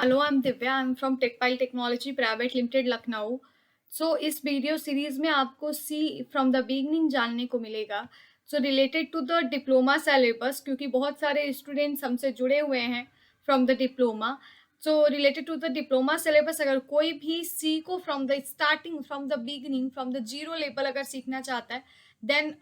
Hello, I am Divya. I am from Techpile technology private limited Lucknow. इस video series में आपको सी from the beginning जानने को मिलेगा। Related to the diploma syllabus, क्योंकि बहुत सारे स्टूडेंट्स हमसे जुड़े हुए हैं from the diploma. Related to the diploma syllabus, अगर कोई भी सी को from the starting, from the beginning, from the zero level अगर सीखना चाहता है, देन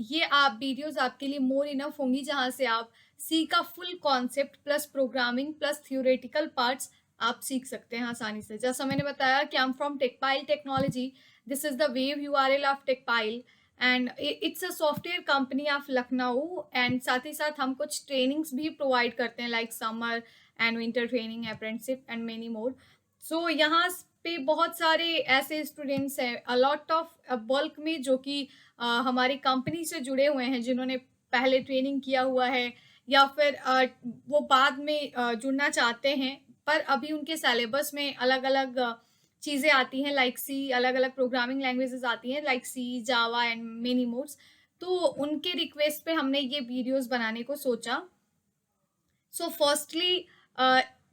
ये आप वीडियोज आपके लिए मोर इनफ होंगी, जहाँ से आप सी का full concept plus programming plus theoretical parts आप सीख सकते हैं आसानी से। जैसा मैंने बताया कि I am from Techpile technology, this is the wave URL of Techpile and it's a software company of Lucknow. And साथ ही साथ हम कुछ ट्रेनिंग्स भी प्रोवाइड करते हैं, like summer and winter training, apprenticeship and many more. यहाँ पे बहुत सारे ऐसे स्टूडेंट्स हैं, अलॉट ऑफ बल्क में, जो कि हमारी कंपनी से जुड़े हुए हैं, जिन्होंने पहले ट्रेनिंग किया हुआ है या फिर वो बाद में जुड़ना चाहते हैं, पर अभी उनके सिलेबस में अलग अलग चीज़ें आती हैं, लाइक सी, अलग अलग प्रोग्रामिंग लैंग्वेजेस आती हैं like C, Java and many modes. तो उनके रिक्वेस्ट पे हमने ये वीडियोस बनाने को सोचा। फर्स्टली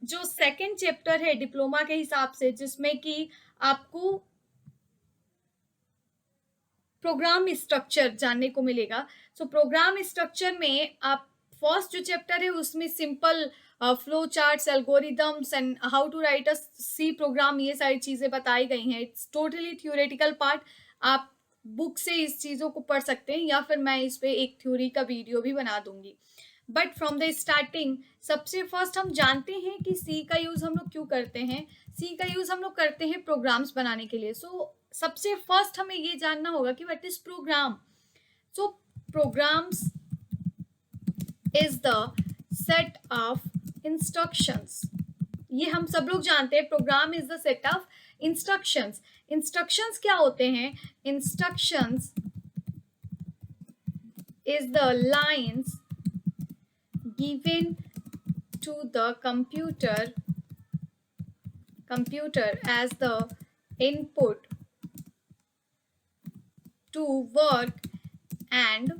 जो सेकंड चैप्टर है डिप्लोमा के हिसाब से, जिसमें कि आपको प्रोग्राम स्ट्रक्चर जानने को मिलेगा। प्रोग्राम स्ट्रक्चर में आप फर्स्ट जो चैप्टर है उसमें simple flow charts, algorithms and how to write a C program, ये सारी चीज़ें बताई गई हैं। It's totally theoretical part. आप बुक से इस चीज़ों को पढ़ सकते हैं, या फिर मैं इस पे एक थ्योरी का वीडियो भी बना दूंगी। बट फ्रॉम द स्टार्टिंग, सबसे फर्स्ट हम जानते हैं कि सी का यूज़ हम लोग क्यों करते हैं। सी का यूज़ हम लोग करते हैं प्रोग्राम्स बनाने के लिए। सबसे फर्स्ट हमें ये जानना होगा कि what is program. Programs is the set of instructions. ये हम सब लोग जानते हैं, program is the set of instructions. Instructions क्या होते हैं? Instructions is the lines given to the computer as the input to work and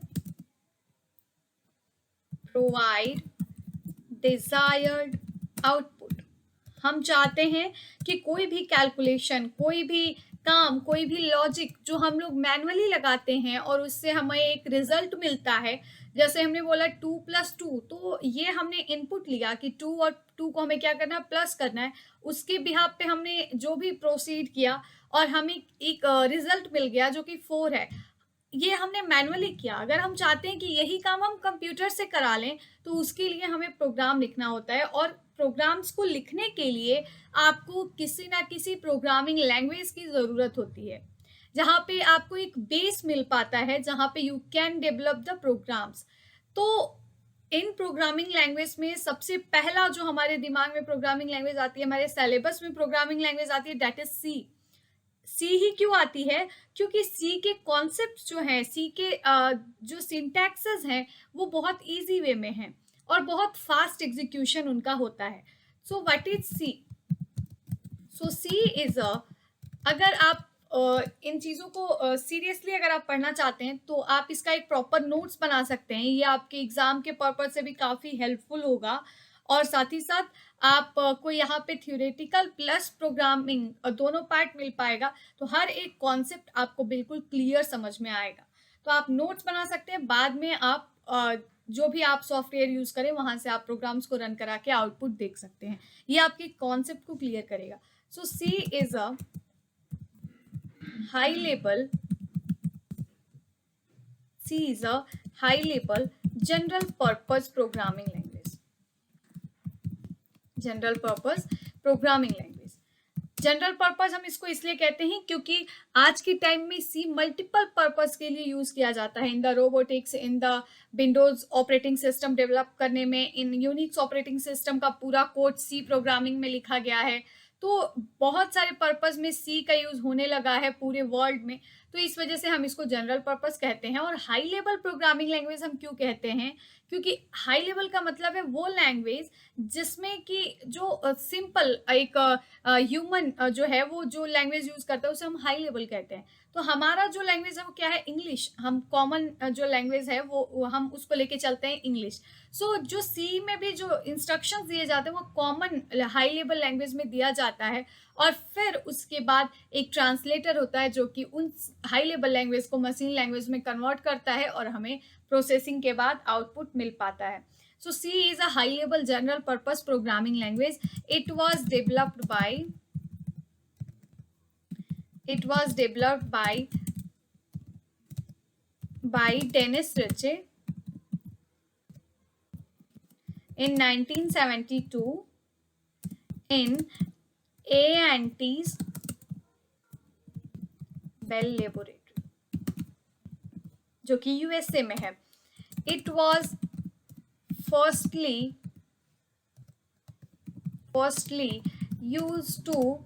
provide desired output। हम चाहते हैं कि कोई भी कैलकुलेशन, कोई भी काम, कोई भी लॉजिक जो हम लोग मैनुअली लगाते हैं और उससे हमें एक रिजल्ट मिलता है, जैसे हमने बोला 2+2, तो ये हमने इनपुट लिया कि 2 और 2 को हमें क्या करना है, प्लस करना है। उसके बिहाफ पे हमने जो भी प्रोसीड किया और हमें एक रिजल्ट मिल गया जो कि 4 है। ये हमने मैनुअली किया। अगर हम चाहते हैं कि यही काम हम कंप्यूटर से करा लें, तो उसके लिए हमें प्रोग्राम लिखना होता है। और प्रोग्राम्स को लिखने के लिए आपको किसी ना किसी प्रोग्रामिंग लैंग्वेज की ज़रूरत होती है, जहाँ पे आपको एक बेस मिल पाता है, जहाँ पे you can develop the programs. तो इन प्रोग्रामिंग लैंग्वेज में सबसे पहला जो हमारे दिमाग में प्रोग्रामिंग लैंग्वेज आती है, हमारे सिलेबस में प्रोग्रामिंग लैंग्वेज आती है, दैट इज सी। सी ही क्यों आती है? क्योंकि सी के कॉन्सेप्ट जो हैं, सी के जो सिंटैक्सेस हैं, वो बहुत इजी वे में हैं और बहुत फास्ट एग्जीक्यूशन उनका होता है। What is C? C is a, अगर आप इन चीज़ों को सीरियसली अगर आप पढ़ना चाहते हैं, तो आप इसका एक प्रॉपर नोट्स बना सकते हैं। ये आपके एग्जाम के पर्पज से भी काफ़ी हेल्पफुल होगा। और साथ ही साथ आप को यहाँ पे थ्योरेटिकल प्लस प्रोग्रामिंग दोनों पार्ट मिल पाएगा, तो हर एक कॉन्सेप्ट आपको बिल्कुल क्लियर समझ में आएगा। तो आप नोट्स बना सकते हैं, बाद में आप जो भी आप सॉफ्टवेयर यूज़ करें वहाँ से आप प्रोग्राम्स को रन करा के आउटपुट देख सकते हैं। ये आपके कॉन्सेप्ट को क्लियर करेगा। C is a high level C is a high level general purpose programming language। General purpose programming language. General purpose हम इसको इसलिए कहते हैं क्योंकि आज के टाइम में सी मल्टीपल पर्पस के लिए यूज किया जाता है, in the robotics, in the Windows operating system develop करने में, इन यूनिक्स ऑपरेटिंग सिस्टम का पूरा कोड सी प्रोग्रामिंग में लिखा गया है। तो बहुत सारे पर्पस में सी का यूज होने लगा है पूरे वर्ल्ड में, तो इस वजह से हम इसको जनरल पर्पस कहते हैं। और हाई लेवल प्रोग्रामिंग लैंग्वेज हम क्यों कहते हैं? क्योंकि हाई लेवल का मतलब है वो लैंग्वेज जिसमें कि जो सिंपल एक ह्यूमन जो है वो जो लैंग्वेज यूज करता है उसे हम हाई लेवल कहते हैं। तो हमारा जो लैंग्वेज है वो क्या है, इंग्लिश। हम कॉमन जो लैंग्वेज है वो हम उसको लेके चलते हैं, इंग्लिश। सो जो सी में भी जो इंस्ट्रक्शंस दिए जाते हैं वो कॉमन हाई लेवल लैंग्वेज में दिया जाता है, और फिर उसके बाद एक ट्रांसलेटर होता है जो कि उन हाई लेवल लैंग्वेज को मशीन लैंग्वेज में कन्वर्ट करता है, और हमें प्रोसेसिंग के बाद आउटपुट मिल पाता है। So C is a high level general purpose programming language. It was developed by Dennis Ritchie in 1972 in A&T's Bell Laboratory, जो कि यूएसए में है। It was firstly used to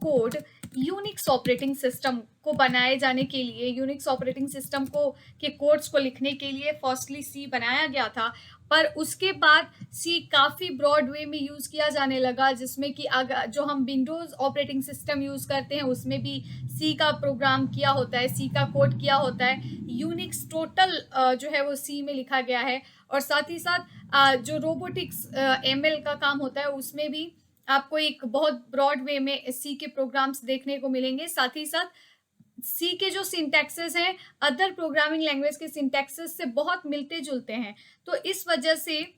code Unix operating system को बनाए जाने के लिए, Unix operating system को के कोड्स को लिखने के लिए फर्स्टली सी बनाया गया था। पर उसके बाद सी काफ़ी ब्रॉड वे में यूज़ किया जाने लगा, जिसमें कि अगर जो हम विंडोज़ ऑपरेटिंग सिस्टम यूज़ करते हैं उसमें भी सी का प्रोग्राम किया होता है, सी का कोड किया होता है। यूनिक्स टोटल जो है वो सी में लिखा गया है, और साथ ही साथ जो रोबोटिक्स एमएल का काम होता है उसमें भी आपको एक बहुत ब्रॉड वे में सी के प्रोग्राम्स देखने को मिलेंगे। साथ ही साथ सी के जो सिंटैक्सेस हैं अदर प्रोग्रामिंग लैंग्वेज के सिंटैक्सेस से बहुत मिलते जुलते हैं, तो इस वजह से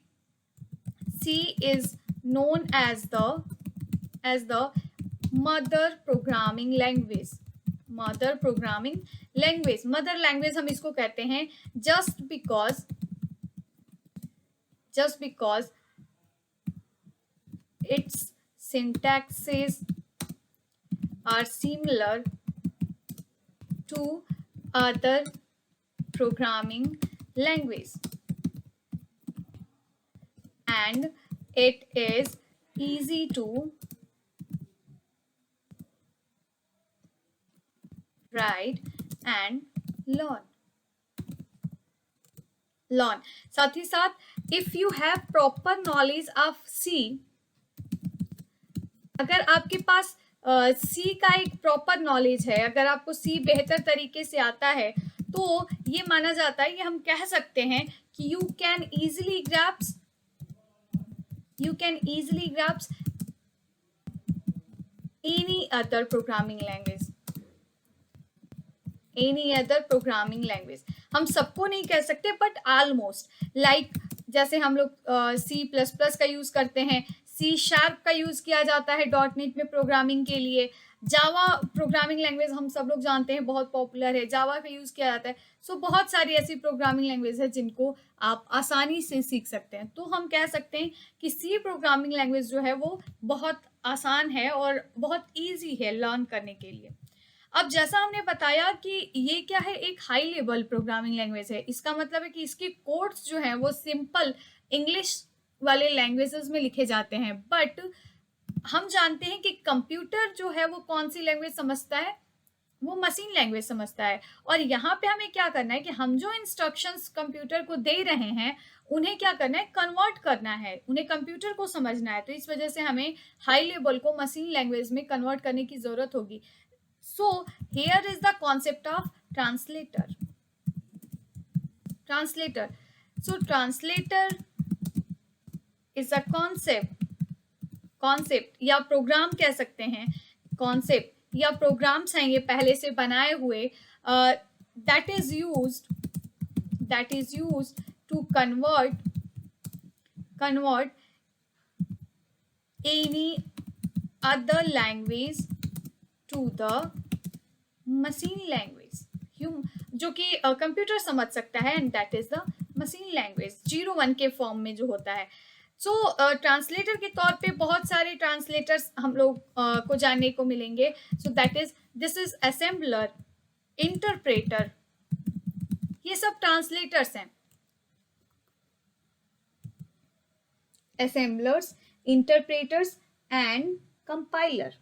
C is known as the mother programming language. Mother language हम इसको कहते हैं just because its syntaxes are similar to other programming language, and it is easy to write and learn। साथ ही साथ if you have proper knowledge of C, अगर आपके पास सी का एक प्रॉपर नॉलेज है, अगर आपको सी बेहतर तरीके से आता है, तो ये माना जाता है कि हम कह सकते हैं कि you can easily grasp any other programming language. हम सबको नहीं कह सकते, बट ऑलमोस्ट लाइक जैसे हम लोग सी प्लस प्लस का यूज करते हैं, सी शार्प का यूज किया जाता है डॉटनेट में प्रोग्रामिंग के लिए, जावा प्रोग्रामिंग लैंग्वेज हम सब लोग जानते हैं बहुत पॉपुलर है, जावा का यूज किया जाता है। सो बहुत सारी ऐसी प्रोग्रामिंग लैंग्वेज है जिनको आप आसानी से सीख सकते हैं। तो हम कह सकते हैं कि सी प्रोग्रामिंग लैंग्वेज जो है वो बहुत आसान है और बहुत ईजी है लर्न करने के लिए। अब जैसा हमने बताया कि ये क्या है, एक हाई लेवल प्रोग्रामिंग लैंग्वेज है, इसका मतलब है कि इसके कोड्स जो हैं वो सिंपल इंग्लिश वाले लैंग्वेजेस में लिखे जाते हैं। बट हम जानते हैं कि कंप्यूटर जो है वो कौन सी लैंग्वेज समझता है, वो मशीन लैंग्वेज समझता है। और यहाँ पे हमें क्या करना है कि हम जो इंस्ट्रक्शंस कंप्यूटर को दे रहे हैं उन्हें क्या करना है, कन्वर्ट करना है, उन्हें कंप्यूटर को समझना है। तो इस वजह से हमें हाई लेवल को मशीन लैंग्वेज में कन्वर्ट करने की जरूरत होगी। So here is the concept of translator. So translator is a concept या प्रोग्राम कह सकते हैं, कॉन्सेप्ट या प्रोग्राम्स हैं ये पहले से बनाए हुए, that is used to convert any other language to the machine language, जो कि कंप्यूटर समझ सकता है, and that is the machine language 0-1 के फॉर्म में जो होता है। सो ट्रांसलेटर के तौर पे बहुत सारे ट्रांसलेटर्स हम लोग को जानने को मिलेंगे। So that is this is assembler, interpreter, ये सब ट्रांसलेटर्स हैं। Assemblers, interpreters and compiler.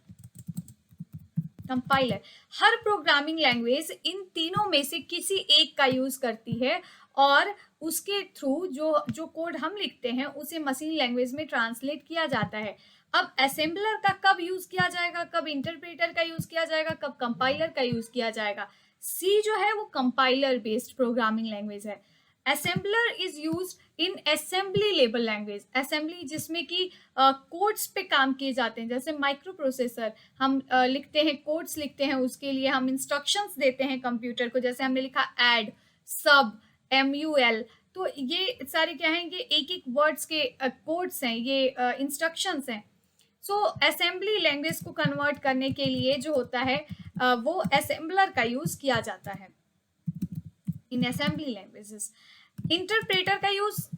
Her programming language in तीनों में से किसी एक का यूज करती है, और उसके थ्रू जो कोड हम लिखते हैं उसे मशीन लैंग्वेज में ट्रांसलेट किया जाता है। अब असेंबलर का कब यूज किया जाएगा, कब इंटरप्रेटर का यूज किया जाएगा, कब कंपाइलर का यूज किया जाएगा? सी जो है वो कंपाइलर बेस्ड प्रोग्रामिंग लैंग्वेज है। Assembler is used in assembly level language, assembly जिसमें कि कोड्स पे काम किए जाते हैं, जैसे माइक्रो प्रोसेसर हम लिखते हैं, कोड्स लिखते हैं, उसके लिए हम इंस्ट्रक्शंस देते हैं कंप्यूटर को, जैसे हमने लिखा ऐड, सब, MUL। तो ये सारे क्या हैं, ये एक एक वर्ड्स के कोड्स हैं, ये इंस्ट्रक्शंस हैं। सो असेंबली लैंग्वेज को कन्वर्ट करने के लिए जो होता है वो असेंबलर का यूज किया जाता है इन असेंबली लैंग्वेजेस। इंटरप्रेटर का यूज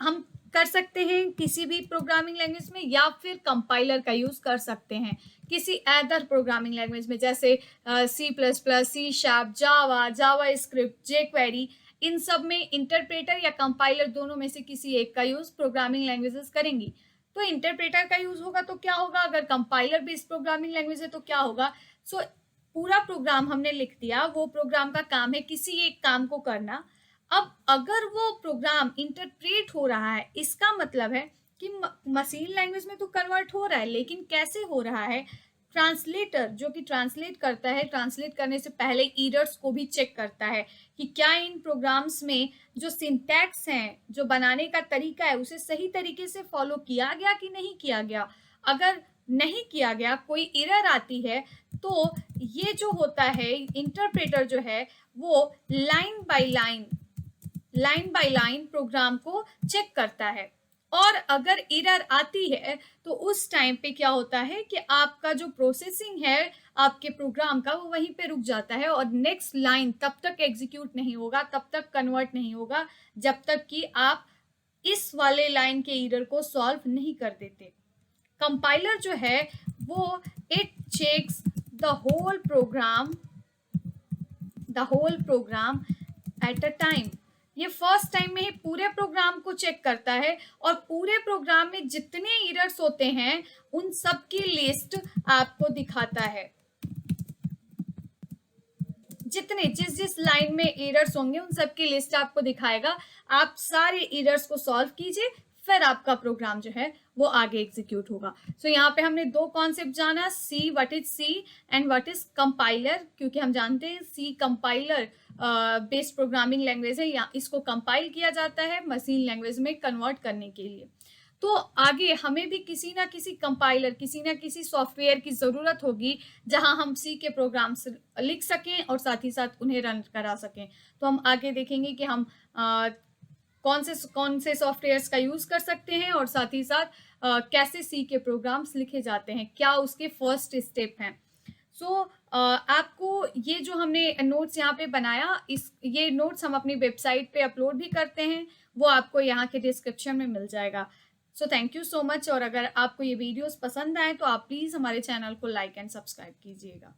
हम कर सकते हैं किसी भी प्रोग्रामिंग लैंग्वेज में, या फिर कंपाइलर का यूज कर सकते हैं किसी अदर प्रोग्रामिंग लैंग्वेज में, जैसे C++, C#, जावा स्क्रिप्ट, jQuery। इन सब में इंटरप्रेटर या कंपाइलर दोनों में से किसी एक का यूज प्रोग्रामिंग लैंग्वेजेस करेंगी। तो इंटरप्रेटर का यूज होगा तो क्या होगा, अगर कंपाइलर बेस्ड प्रोग्रामिंग लैंग्वेज है तो क्या होगा? सो पूरा प्रोग्राम हमने लिख दिया, वो प्रोग्राम का काम है किसी एक काम को करना। अब अगर वो प्रोग्राम इंटरप्रेट हो रहा है, इसका मतलब है कि मशीन लैंग्वेज में तो कन्वर्ट हो रहा है, लेकिन कैसे हो रहा है? ट्रांसलेटर जो कि ट्रांसलेट करता है, ट्रांसलेट करने से पहले एरर्स को भी चेक करता है कि क्या इन प्रोग्राम्स में जो सिंटैक्स हैं, जो बनाने का तरीका है, उसे सही तरीके से फॉलो किया गया कि नहीं किया गया। अगर नहीं किया गया, कोई एरर आती है, तो ये जो होता है इंटरप्रेटर जो है वो लाइन बाय लाइन प्रोग्राम को चेक करता है। और अगर एरर आती है तो उस टाइम पे क्या होता है कि आपका जो प्रोसेसिंग है आपके प्रोग्राम का, वो वहीं पे रुक जाता है और नेक्स्ट लाइन तब तक एग्जीक्यूट नहीं होगा, तब तक कन्वर्ट नहीं होगा, जब तक कि आप इस वाले लाइन के एरर को सॉल्व नहीं कर देते। कंपाइलर जो है वो it checks the whole program at a time. ये फर्स्ट टाइम में ही पूरे प्रोग्राम को चेक करता है और पूरे प्रोग्राम में जितने एरर्स होते हैं उन सब की लिस्ट आपको दिखाता है। जितने जिस लाइन में एरर्स होंगे उन सब की लिस्ट आपको दिखाएगा। आप सारे एरर्स को सॉल्व कीजिए, फिर आपका प्रोग्राम जो है वो आगे एग्जीक्यूट होगा। सो यहाँ पे हमने दो कॉन्सेप्ट जाना, C, what is C and what is compiler, क्योंकि हम जानते हैं C compiler based programming language है, या इसको कंपाइल किया जाता है मशीन लैंग्वेज में कन्वर्ट करने के लिए। तो आगे हमें भी किसी ना किसी कंपाइलर, किसी ना किसी सॉफ्टवेयर की ज़रूरत होगी जहां हम सी के प्रोग्राम्स लिख सकें और साथ ही साथ उन्हें रन करा सकें। तो हम आगे देखेंगे कि हम कौन से सॉफ्टवेयर्स का यूज़ कर सकते हैं और साथ ही साथ कैसे सी के प्रोग्राम्स लिखे जाते हैं, क्या उसके फर्स्ट स्टेप हैं। सो आपको ये जो हमने नोट्स यहाँ पे बनाया, ये नोट्स हम अपनी वेबसाइट पे अपलोड भी करते हैं, वो आपको यहाँ के डिस्क्रिप्शन में मिल जाएगा। So thank you so much. और अगर आपको ये वीडियोस पसंद आए तो आप प्लीज़ हमारे चैनल को लाइक एंड सब्सक्राइब कीजिएगा।